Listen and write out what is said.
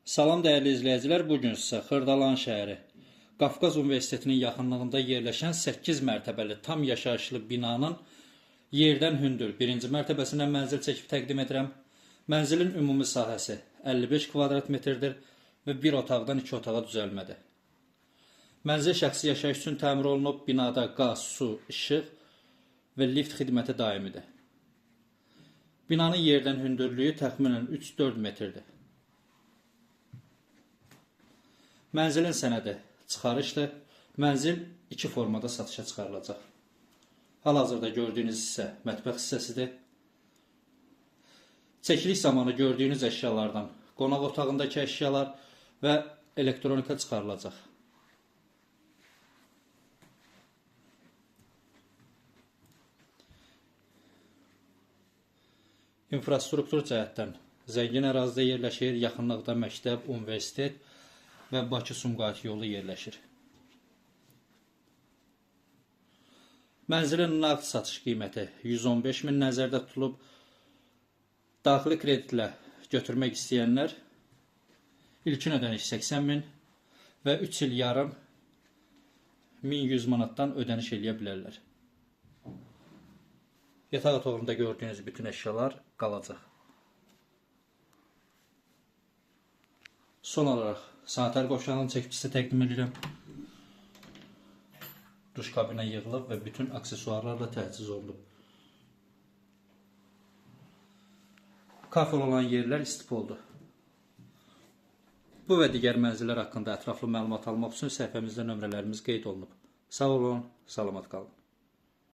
Salam dəyərli izləyicilər, bugün sizə Xırdalan şəhəri Qafqaz Universitetinin yaxınlığında yerləşən 8 mərtəbəli tam yaşayışlı binanın yerdən hündür 1-ci mərtəbəsindən mənzil çəkib təqdim edirəm. Mənzilin ümumi sahəsi 55 kvadrat metrdir və bir otaqdan 2 otağa düzəlmədir. Mənzil şəxsi yaşayış üçün təmir olunub, binada qaz, su, işıq və lift xidməti daimidir. Binanın yerdən hündürlüyü təxminən 3-4 metrdir. Mənzilin sənədi çıxarışdır. Mənzil 2 formada satışa çıxarılacaq. Hal-hazırda gördüyünüz hissə mətbəx hissəsidir. Çəkiliş zamanı gördüyünüz əşyalardan qonaq otağındakı əşyalar və elektronika çıxarılacaq. İnfrastruktur cəhətdən zəngin ərazidə yerləşir, yaxınlıqda məktəb, universitet və Bakı-Sumqayıt yolu yerləşir. Mənzilin nağd satış qiyməti 115 min nəzərdə tutulub. Daxili kreditlə götürmək istəyənlər ilkin ödəniş 80 min və 3 il yarım 1100 manatdan ödəniş eləyə bilərlər. Yataq otağında gördüyünüz bütün əşyalar qalacaq. Son olaraq sanitar qovşağının çəkicisi təqdim edirəm. Duş kabinə yığılıb və bütün aksesuarlarla təchiz olunub. Kafel olan yerlər istipoldur. Bu və digər mənzillər haqqında ətraflı məlumat almaq üçün səhifəmizdə nömrələrimiz qeyd olunub. Sağ olun, salamat qalın.